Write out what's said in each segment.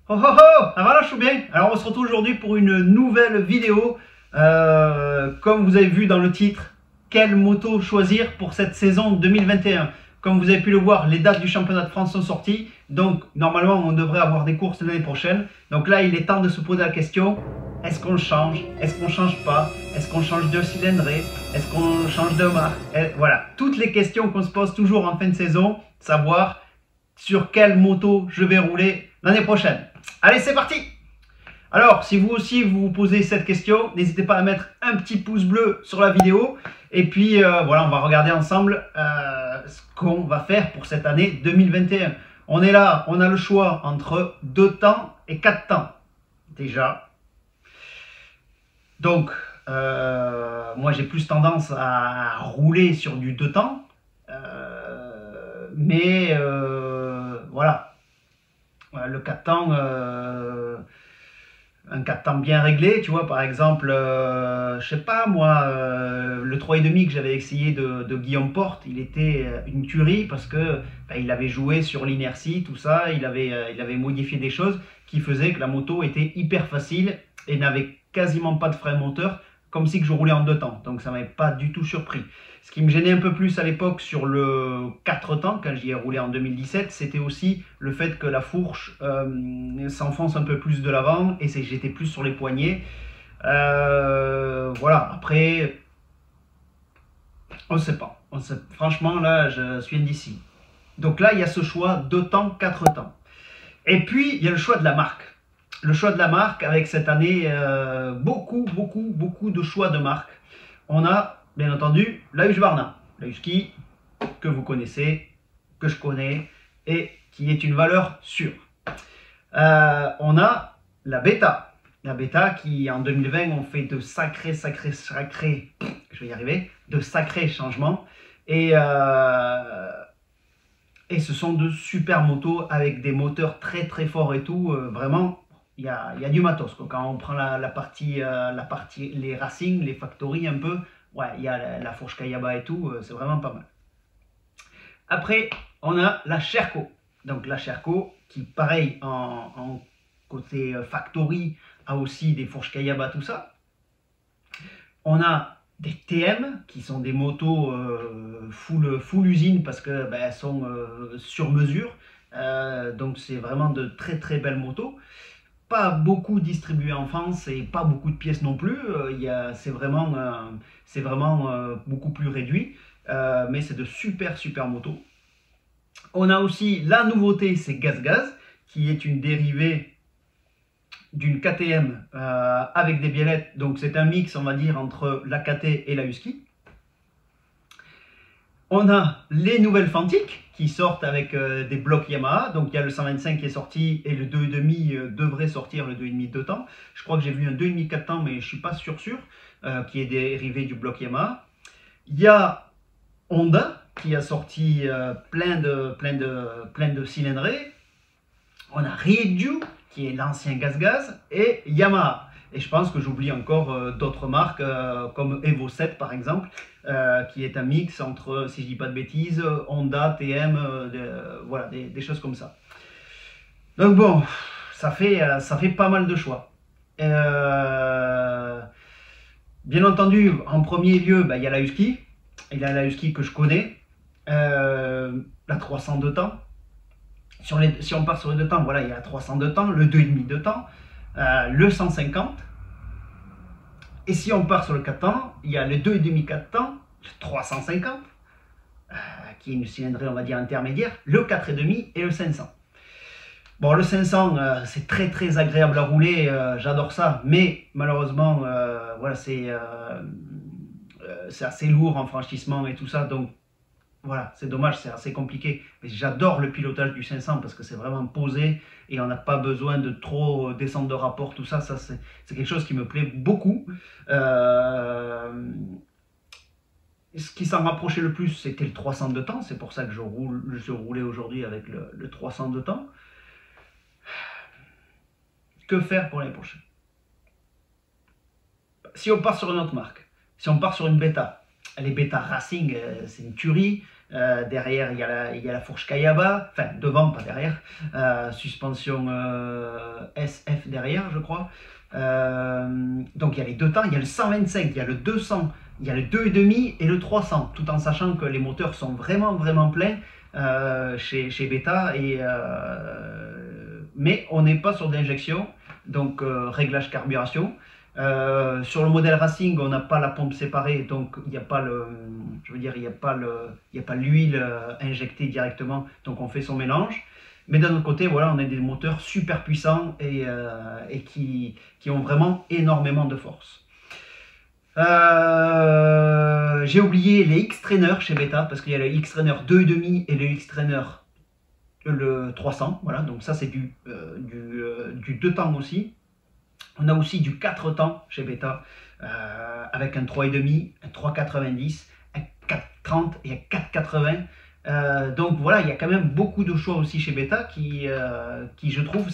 Oh oh oh, ah voilà, je suis bien. Alors on se retrouve aujourd'hui pour une nouvelle vidéo. Comme vous avez vu dans le titre, quelle moto choisir pour cette saison 2021? Comme vous avez pu le voir, les dates du championnat de France sont sorties. Donc normalement on devrait avoir des courses l'année prochaine. Donc là il est temps de se poser la question, est-ce qu'on change? Est-ce qu'on change pas? Est-ce qu'on change de cylindrée? Est-ce qu'on change de marque? Voilà, toutes les questions qu'on se pose toujours en fin de saison, savoir sur quelle moto je vais rouler l'année prochaine. Allez, c'est parti! Alors, si vous aussi vous posez cette question, n'hésitez pas à mettre un petit pouce bleu sur la vidéo. Et puis, voilà, on va regarder ensemble ce qu'on va faire pour cette année 2021. On est là, on a le choix entre 2 temps et 4 temps. Déjà. Donc, moi j'ai plus tendance à rouler sur du 2 temps. Voilà. Le 4 temps, un 4 temps bien réglé, tu vois, par exemple, je sais pas moi, le 3,5 que j'avais essayé de Guillaume Porte, il était une tuerie parce que il avait joué sur l'inertie, tout ça, il avait modifié des choses qui faisaient que la moto était hyper facile et n'avait quasiment pas de frein moteur, comme si que je roulais en 2 temps, donc ça m'avait pas du tout surpris. Ce qui me gênait un peu plus à l'époque sur le 4 temps, quand j'y ai roulé en 2017, c'était aussi le fait que la fourche s'enfonce un peu plus de l'avant et j'étais plus sur les poignets. Voilà, après, on ne sait pas. Franchement, là, je suis indécis. Donc là, il y a ce choix 2 temps, 4 temps. Et puis, il y a le choix de la marque. Le choix de la marque, avec cette année, beaucoup de choix de marque. On a, bien entendu, la Husqvarna. La Husky, que vous connaissez, que je connais, et qui est une valeur sûre. On a la Beta. La Beta qui, en 2020, ont fait de sacrés, je vais y arriver, de sacrés changements. Et ce sont de super motos avec des moteurs très forts et tout. Vraiment, il y a du matos, quoi. Quand on prend la partie, les racing, les factories un peu, ouais, il y a la fourche Kayaba et tout, c'est vraiment pas mal. Après, on a la Sherco. Donc la Sherco qui, pareil, en côté factory, a aussi des fourches Kayaba, tout ça. On a des TM qui sont des motos full usine parce que elles sont sur mesure. Donc c'est vraiment de très belles motos. Pas beaucoup distribuées en France et pas beaucoup de pièces non plus. C'est vraiment beaucoup plus réduit. Mais c'est de super motos. On a aussi la nouveauté, c'est GazGaz, qui est une dérivée d'une KTM avec des biellettes. Donc c'est un mix, on va dire, entre la KT et la Husky. On a les nouvelles Fantic qui sortent avec des blocs Yamaha. Donc il y a le 125 qui est sorti et le 2,5 devrait sortir, le 2,5 2 temps. Je crois que j'ai vu un 2,5 4 temps, mais je ne suis pas sûr, qui est dérivé du bloc Yamaha. Il y a Honda qui a sorti plein de cylindrées. On a Ryu qui est l'ancien GazGaz et Yamaha. Et je pense que j'oublie encore d'autres marques comme Evo 7 par exemple, qui est un mix entre, si je dis pas de bêtises, Honda, TM, voilà, des choses comme ça. Donc bon, ça fait pas mal de choix. Bien entendu, en premier lieu, il y a la Husky. Il y a la Husky que je connais, la 302 temps. Si on part sur les 2 temps, voilà, il y a la 302 temps, le 2,5 2 temps, le 150. Et si on part sur le 4 temps, il y a le 2,5 4 temps, le 350, qui est une cylindrée, on va dire, intermédiaire, le 4,5 et le 500. Bon, le 500, c'est très agréable à rouler, j'adore ça, mais malheureusement, voilà, c'est assez lourd en franchissement et tout ça, donc voilà, c'est dommage, c'est assez compliqué. Mais j'adore le pilotage du 500 parce que c'est vraiment posé et on n'a pas besoin de trop descendre de rapport, tout ça. C'est quelque chose qui me plaît beaucoup. Ce qui s'en rapprochait le plus, c'était le 302 temps. C'est pour ça que je roulais aujourd'hui avec le 302 temps. Que faire pour l'année prochaine? Si on part sur une autre marque, si on part sur une Beta, les Beta Racing, c'est une tuerie. Derrière, il y a la fourche Kayaba, enfin devant, pas derrière. Suspension SF derrière, je crois. Donc il y a les deux temps, il y a le 125, il y a le 200, il y a le 2,5 et le 300, tout en sachant que les moteurs sont vraiment pleins chez Beta. Mais on n'est pas sur d'injection, donc réglage carburation. Sur le modèle Racing, on n'a pas la pompe séparée, donc il n'y a pas le, je veux dire, il n'y a pas l'huile injectée directement, donc on fait son mélange. Mais d'un autre côté, voilà, on a des moteurs super puissants et qui ont vraiment énormément de force. J'ai oublié les X-Trainer chez Beta, parce qu'il y a le X-Trainer 2,5 et le X-Trainer le 300, voilà, donc ça c'est du 2 temps aussi. On a aussi du 4 temps chez Beta, avec un 3,5, un 3,90, un 4,30 et un 4,80. Donc voilà, il y a quand même beaucoup de choix aussi chez Beta qui je trouve,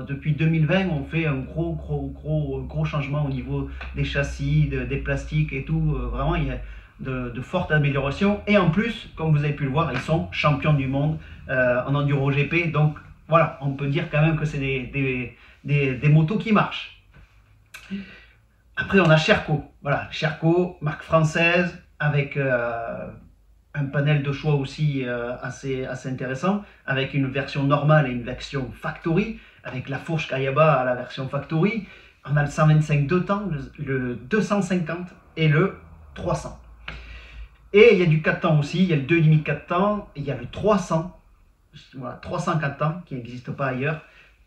depuis 2020, on fait un gros changement au niveau des châssis, des plastiques et tout. Vraiment, il y a de fortes améliorations. Et en plus, comme vous avez pu le voir, ils sont champions du monde en enduro GP. Donc voilà, on peut dire quand même que c'est des motos qui marchent. Après, on a Sherco. Voilà, Sherco, marque française, avec un panel de choix aussi assez intéressant, avec une version normale et une version factory, avec la fourche Kayaba à la version factory. On a le 125 2 temps, le 250 et le 300. Et il y a du 4 temps aussi, il y a le 2,5 4 temps, il y a le 300, voilà, 300 4 temps qui n'existe pas ailleurs,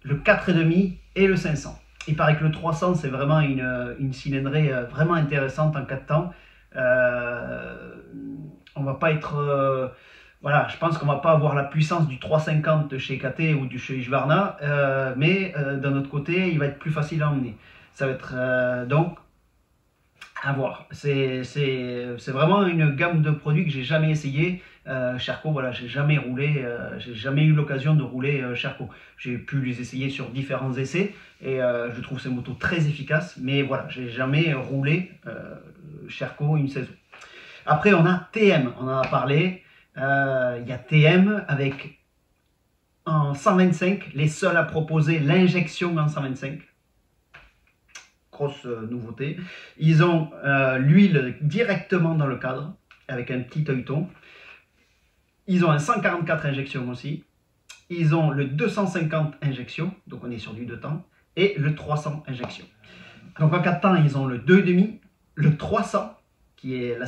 le 4,5 et le 500. Il paraît que le 300, c'est vraiment une cylindrée vraiment intéressante en 4 temps. On va pas être... voilà, je pense qu'on va pas avoir la puissance du 350 de chez KT ou du chez Husqvarna, mais d'un autre côté, il va être plus facile à emmener. Ça va être... donc, à voir. C'est vraiment une gamme de produits que j'ai jamais essayé. Sherco, voilà, j'ai jamais roulé, j'ai jamais eu l'occasion de rouler Sherco. J'ai pu les essayer sur différents essais et je trouve ces motos très efficaces, mais voilà, j'ai jamais roulé Sherco une saison. Après, on a TM, on en a parlé. Il y a TM avec en 125, les seuls à proposer l'injection en 125. Grosse nouveauté. Ils ont l'huile directement dans le cadre avec un petit œilleton. Ils ont un 144 injections aussi. Ils ont le 250 injections, donc on est sur du 2 temps, et le 300 injections. Donc en 4 temps, ils ont le 2,5, le 300, qui est la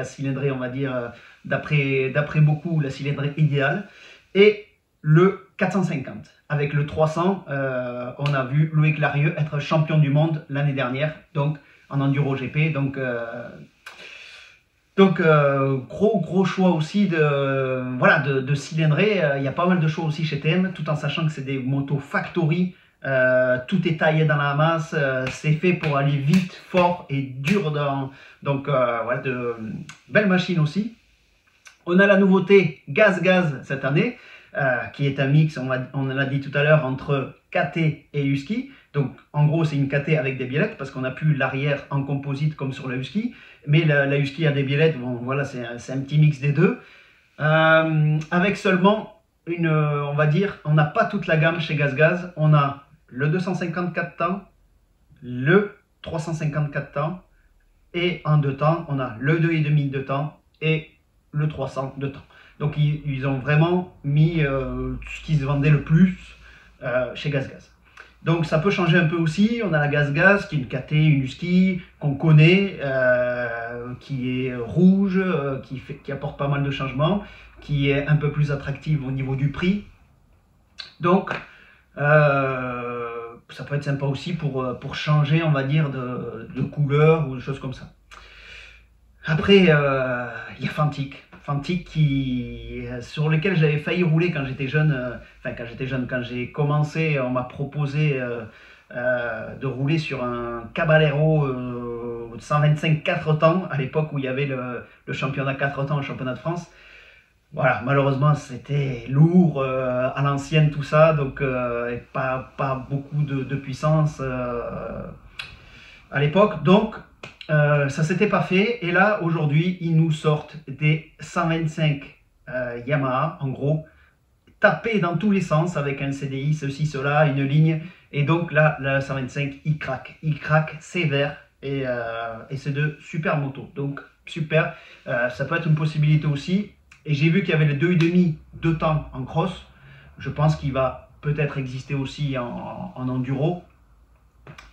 cylindrée on va dire, d'après beaucoup, la cylindrée idéale, et le 450. Avec le 300, on a vu Loïc Larieux être champion du monde l'année dernière, donc en enduro GP. Donc gros choix aussi de cylindrée. Il y a pas mal de choix aussi chez TM, tout en sachant que c'est des motos factory. Tout est taillé dans la masse, c'est fait pour aller vite, fort et dur. Donc voilà, de belles machines aussi. On a la nouveauté Gaz cette année, qui est un mix, on l'a dit tout à l'heure, entre KT et Husky. Donc en gros c'est une KT avec des biellettes, parce qu'on n'a plus l'arrière en composite comme sur la Husky, mais la Husky a des biellettes. Bon voilà, c'est un petit mix des deux, avec seulement on va dire, on n'a pas toute la gamme chez Gaz. On a le 254 temps, le 354 temps, et en 2 temps on a le 2,5 de temps et le 300 de temps. Donc ils ont vraiment mis ce qui se vendait le plus chez Gaz. Donc ça peut changer un peu aussi. On a la Gaz qui est une KT, une Husky qu'on connaît, qui est rouge, qui apporte pas mal de changements, qui est un peu plus attractive au niveau du prix. Donc ça peut être sympa aussi pour changer, on va dire, de couleur ou des choses comme ça. Après, il y a Fantic, sur lequel j'avais failli rouler quand j'étais jeune. Quand j'ai commencé, on m'a proposé de rouler sur un Caballero 125 4 temps, à l'époque où il y avait le championnat 4 temps, le championnat de France. Voilà, malheureusement c'était lourd à l'ancienne tout ça, donc pas beaucoup de puissance à l'époque. Donc Ça s'était pas fait. Et là, aujourd'hui, ils nous sortent des 125 Yamaha, en gros, tapés dans tous les sens avec un CDI, ceci, cela, une ligne. Et donc là, le 125, il craque. Il craque sévère. Et c'est de super motos. Donc, super. Ça peut être une possibilité aussi. Et j'ai vu qu'il y avait le 2,5 de temps en cross. Je pense qu'il va peut-être exister aussi en enduro.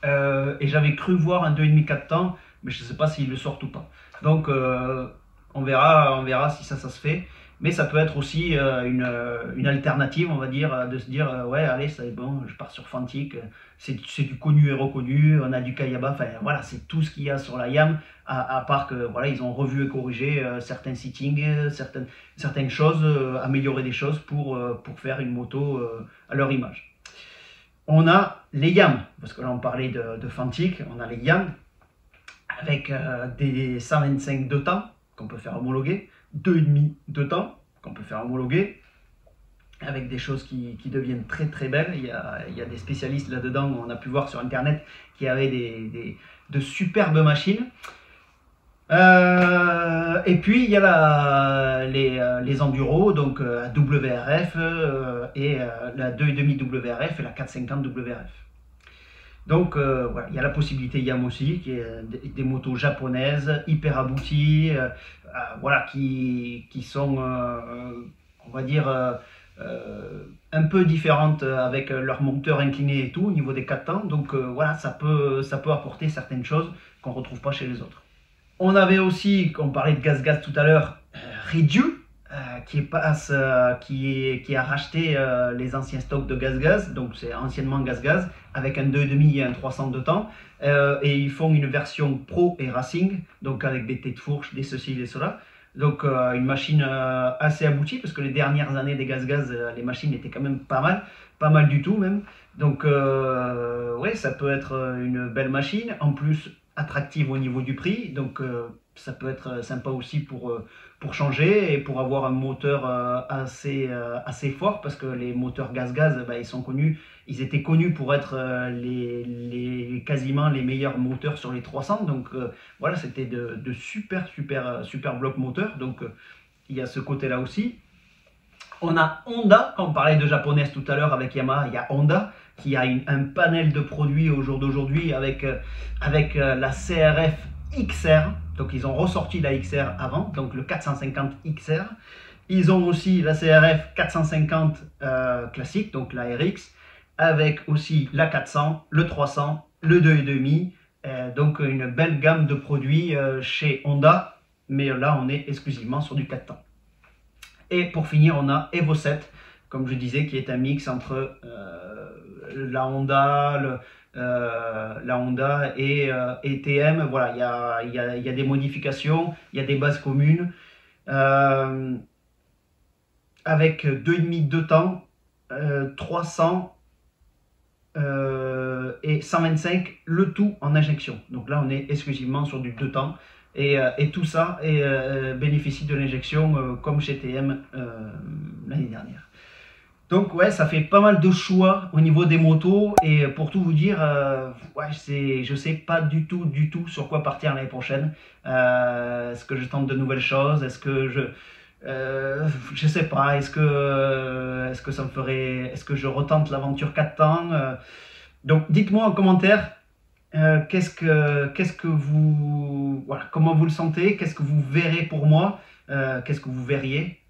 Et j'avais cru voir un 2,5 4 temps, mais je ne sais pas s'ils le sortent ou pas. Donc on verra si ça se fait. Mais ça peut être aussi une alternative, on va dire, de se dire ouais, allez, c'est bon, je pars sur Fantic, c'est du connu et reconnu, on a du Kayaba, enfin voilà, c'est tout ce qu'il y a sur la YAM, à part que voilà, ils ont revu et corrigé certains settings, certaines choses, amélioré des choses pour faire une moto à leur image. On a les YAM, parce que là on parlait de Fantic, on a les YAM avec des 125 de temps qu'on peut faire homologuer, 2,5 de temps qu'on peut faire homologuer, avec des choses qui deviennent très très belles. Il y a des spécialistes là-dedans, on a pu voir sur internet, qui avaient de superbes machines. Et puis il y a les enduros, donc WRF et la 2,5 WRF et la 450 WRF. Donc voilà, il y a la possibilité YAM aussi, qui est des motos japonaises hyper abouties, voilà, qui sont, on va dire, un peu différentes avec leur moteur incliné et tout au niveau des 4 temps. Donc voilà, ça peut apporter certaines choses qu'on ne retrouve pas chez les autres. On avait aussi, on parlait de gaz tout à l'heure, Ridju, qui a racheté les anciens stocks de gaz, donc c'est anciennement gaz, avec un 2,5 et un 300 de temps, et ils font une version pro et racing, donc avec des têtes fourches, des ceci, des cela. Donc une machine assez aboutie, parce que les dernières années des gaz, les machines étaient quand même pas mal du tout même. Donc ouais, ça peut être une belle machine, en plus attractive au niveau du prix, donc ça peut être sympa aussi pour changer et pour avoir un moteur assez fort, parce que les moteurs gaz, bah, ils étaient connus pour être quasiment les meilleurs moteurs sur les 300, donc voilà, c'était de super blocs moteurs, donc il y a ce côté là aussi. On a Honda, quand on parlait de japonaise tout à l'heure avec Yamaha, il y a Honda qui a un panel de produits au jour d'aujourd'hui avec la CRF XR. Donc ils ont ressorti la XR avant, donc le 450 XR. Ils ont aussi la CRF 450 classique, donc la RX, avec aussi la 400, le 300, le 2,5. Donc une belle gamme de produits chez Honda, mais là on est exclusivement sur du 4 temps. Et pour finir, on a Evo 7, comme je disais, qui est un mix entre la Honda et TM. Voilà, il y a des modifications, il y a des bases communes. Avec 2,5 de temps, 300 et 125, le tout en injection. Donc là, on est exclusivement sur du 2 temps. Et tout ça bénéficie de l'injection comme chez TM l'année dernière. Donc ouais, ça fait pas mal de choix au niveau des motos, et pour tout vous dire, ouais, je sais pas du tout sur quoi partir l'année prochaine. Est-ce que je tente de nouvelles choses? Est-ce que je sais pas, est-ce que ça me ferait, est-ce que je retente l'aventure 4 temps? Donc dites-moi en commentaire. Qu'est-ce que vous, voilà, comment vous le sentez, qu'est-ce que vous verrez pour moi, qu'est-ce que vous verriez,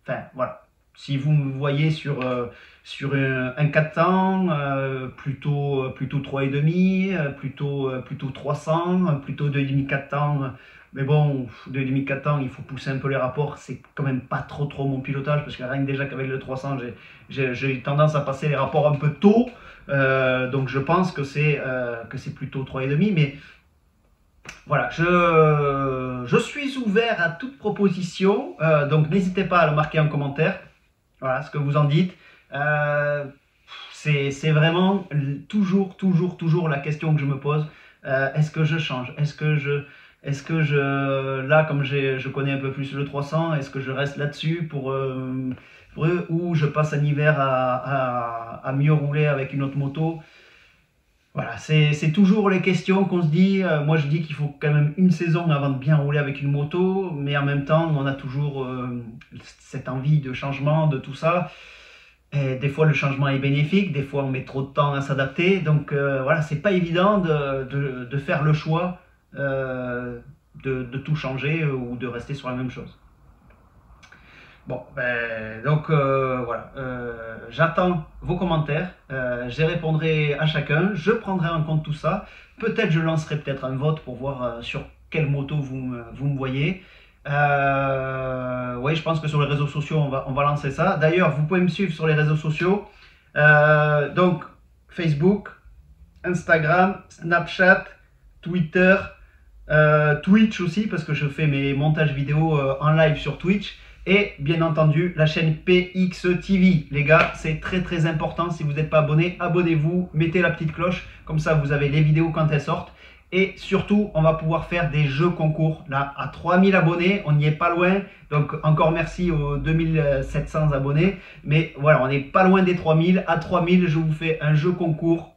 enfin voilà, si vous me voyez sur un 4 temps, plutôt 3,5, plutôt 300, plutôt 2,5 4 temps, mais bon, 2,5 4 temps, il faut pousser un peu les rapports, c'est quand même pas trop mon pilotage, parce que rien que déjà qu'avec le 300, j'ai tendance à passer les rapports un peu tôt. Donc je pense que c'est plutôt 3,5, mais voilà, je suis ouvert à toute proposition, donc n'hésitez pas à le marquer en commentaire, voilà ce que vous en dites. C'est vraiment toujours la question que je me pose. Est-ce que je change? Est-ce que là, comme je connais un peu plus le 300, est-ce que je reste là-dessus pour eux, ou je passe un hiver à mieux rouler avec une autre moto? Voilà, c'est toujours les questions qu'on se dit. Moi, je dis qu'il faut quand même une saison avant de bien rouler avec une moto, mais en même temps, on a toujours cette envie de changement, de tout ça. Et des fois, le changement est bénéfique, des fois, on met trop de temps à s'adapter. Donc voilà, c'est pas évident de faire le choix de tout changer ou de rester sur la même chose. Bon, ben, donc voilà, j'attends vos commentaires, j'y répondrai à chacun, je prendrai en compte tout ça. Peut-être je lancerai peut-être un vote pour voir sur quelle moto vous me voyez. Oui, je pense que sur les réseaux sociaux, on va lancer ça. D'ailleurs, vous pouvez me suivre sur les réseaux sociaux. Donc, Facebook, Instagram, Snapchat, Twitter, Twitch aussi, parce que je fais mes montages vidéo en live sur Twitch. Et bien entendu, la chaîne PXTV. Les gars, c'est très très important. Si vous n'êtes pas abonné, abonnez-vous, mettez la petite cloche. Comme ça, vous avez les vidéos quand elles sortent. Et surtout, on va pouvoir faire des jeux concours. Là, à 3000 abonnés, on n'y est pas loin. Donc, encore merci aux 2700 abonnés. Mais voilà, on n'est pas loin des 3000. À 3000, je vous fais un jeu concours.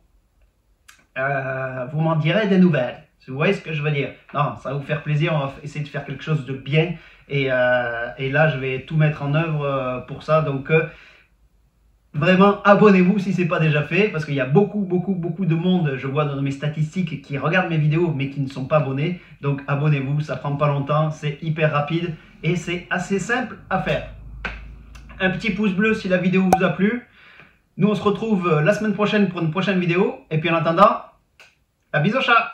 Vous m'en direz des nouvelles. Vous voyez ce que je veux dire? Non, ça va vous faire plaisir. On va essayer de faire quelque chose de bien. Et là, je vais tout mettre en œuvre pour ça. Donc, vraiment, abonnez-vous si ce n'est pas déjà fait. Parce qu'il y a beaucoup de monde, je vois dans mes statistiques, qui regardent mes vidéos mais qui ne sont pas abonnés. Donc, abonnez-vous, ça prend pas longtemps, c'est hyper rapide et c'est assez simple à faire. Un petit pouce bleu si la vidéo vous a plu. Nous, on se retrouve la semaine prochaine pour une prochaine vidéo. Et puis en attendant, la bise au chat!